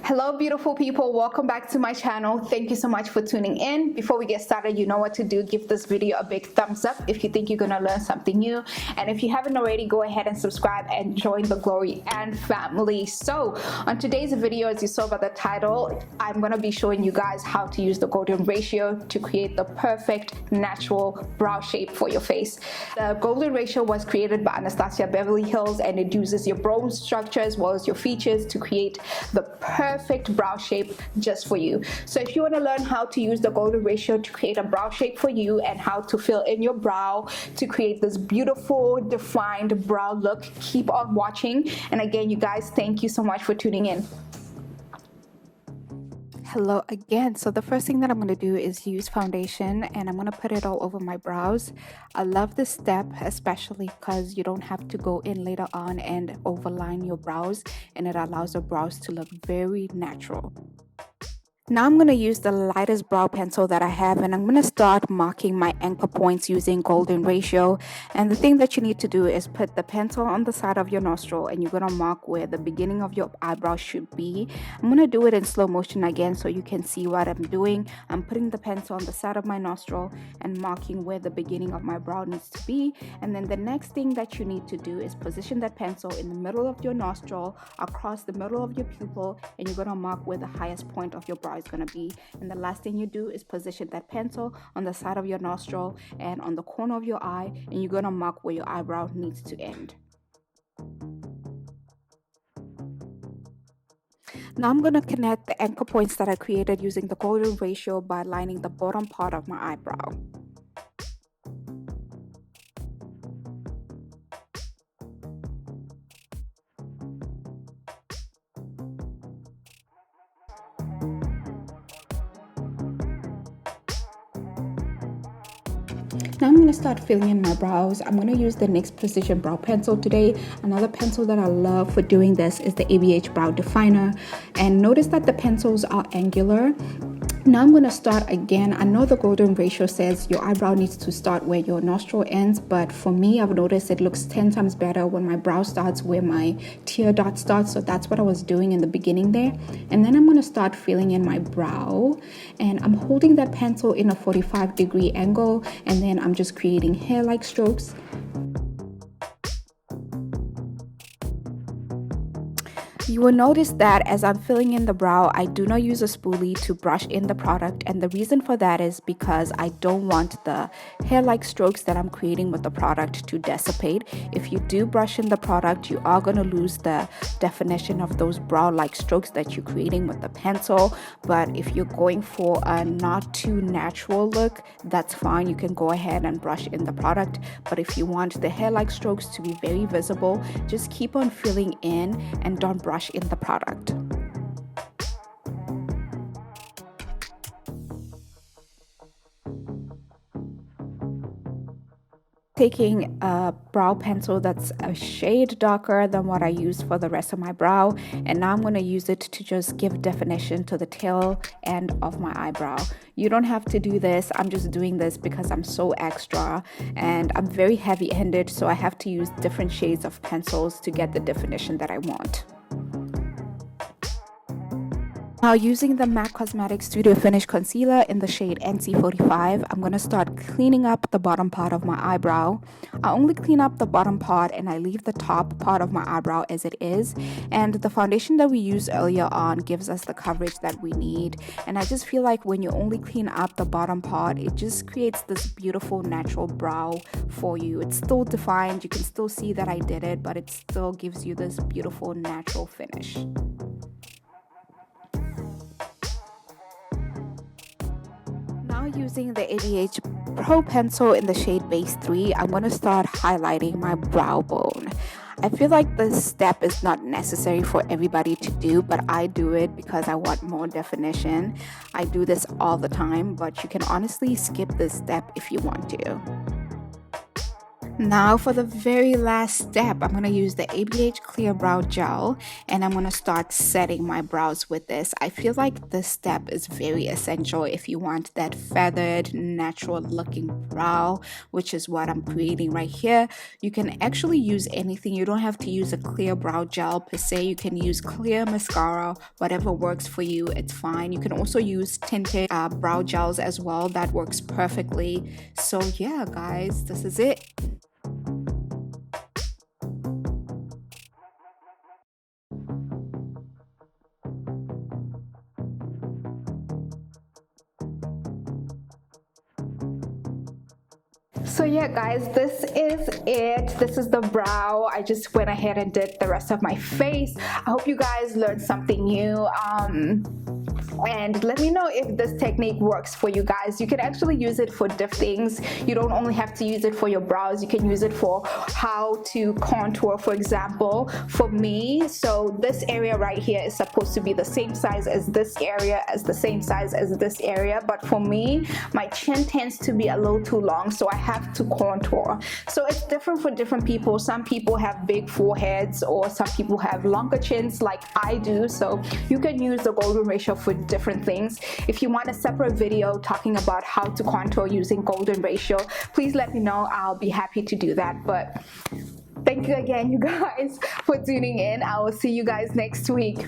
Hello beautiful people, welcome back to my channel. Thank you so much for tuning in. Before we get started, you know what to do. Give this video a big thumbs up if you think you're gonna learn something new, and if you haven't already, go ahead and subscribe and join the Glory and family. So on today's video, as you saw by the title, I'm gonna be showing you guys how to use the golden ratio to create the perfect natural brow shape for your face. The golden ratio was created by Anastasia Beverly Hills, and it uses your bone structure as well as your features to create the perfect brow shape just for you. So if you want to learn how to use the golden ratio to create a brow shape for you and how to fill in your brow to create this beautiful defined brow look, keep on watching. And again, you guys, thank you so much for tuning in. Hello again. So the first thing that I'm going to do is use foundation, and I'm going to put it all over my brows. I love this step, especially because you don't have to go in later on and overline your brows, and it allows your brows to look very natural. Now I'm going to use the lightest brow pencil that I have, and I'm going to start marking my anchor points using golden ratio. And the thing that you need to do is put the pencil on the side of your nostril, and you're going to mark where the beginning of your eyebrow should be. I'm going to do it in slow motion again so you can see what I'm doing. I'm putting the pencil on the side of my nostril and marking where the beginning of my brow needs to be. And then the next thing that you need to do is position that pencil in the middle of your nostril, across the middle of your pupil, and you're going to mark where the highest point of your brow is going to be. And the last thing you do is position that pencil on the side of your nostril and on the corner of your eye, and you're going to mark where your eyebrow needs to end. Now I'm going to connect the anchor points that I created using the golden ratio by lining the bottom part of my eyebrow. Now I'm going to start filling in my brows. I'm going to use the NYX Precision Brow Pencil today. Another pencil that I love for doing this is the ABH Brow Definer. And notice that the pencils are angular. Now I'm going to start again. I know the golden ratio says your eyebrow needs to start where your nostril ends, but for me, I've noticed it looks 10 times better when my brow starts where my tear dot starts. So that's what I was doing in the beginning there. And then I'm going to start filling in my brow, and I'm holding that pencil in a 45-degree angle, and then I'm just creating hair-like strokes. You will notice that as I'm filling in the brow, I do not use a spoolie to brush in the product, and the reason for that is because I don't want the hair-like strokes that I'm creating with the product to dissipate. If you do brush in the product, you are going to lose the definition of those brow-like strokes that you're creating with the pencil. But if you're going for a not too natural look, that's fine. You can go ahead and brush in the product. But if you want the hair-like strokes to be very visible, just keep on filling in and don't brush in the product. Taking a brow pencil that's a shade darker than what I used for the rest of my brow, and now I'm going to use it to just give definition to the tail end of my eyebrow. You don't have to do this. I'm just doing this because I'm so extra and I'm very heavy-handed, so I have to use different shades of pencils to get the definition that I want. Now, using the MAC Cosmetics Studio Finish Concealer in the shade NC45, I'm going to start cleaning up the bottom part of my eyebrow. I only clean up the bottom part and I leave the top part of my eyebrow as it is. And the foundation that we used earlier on gives us the coverage that we need. And I just feel like when you only clean up the bottom part, it just creates this beautiful natural brow for you. It's still defined. You can still see that I did it, but it still gives you this beautiful natural finish. Now using the ABH Pro Pencil in the shade Base 3, I'm going to start highlighting my brow bone. I feel like this step is not necessary for everybody to do, but I do it because I want more definition. I do this all the time, but you can honestly skip this step if you want to. Now for the very last step, I'm going to use the ABH Clear Brow Gel and I'm going to start setting my brows with this. I feel like this step is very essential if you want that feathered, natural looking brow, which is what I'm creating right here. You can actually use anything. You don't have to use a clear brow gel per se. You can use clear mascara, whatever works for you, it's fine. You can also use tinted brow gels as well. That works perfectly. So yeah, guys, this is it. So yeah, guys, this is it. This is the brow. I just went ahead and did the rest of my face. I hope you guys learned something new. And let me know if this technique works for you guys. You can actually use it for different things. You don't only have to use it for your brows. You can use it for how to contour, for example. For me, so this area right here is supposed to be the same size as this area, as the same size as this area. But for me, my chin tends to be a little too long, so I have to contour. So it's different for different people. Some people have big foreheads, or some people have longer chins like I do. So you can use the golden ratio for different things. If you want a separate video talking about how to contour using golden ratio, please let me know. I'll be happy to do that. But thank you again, you guys, for tuning in. I will see you guys next week.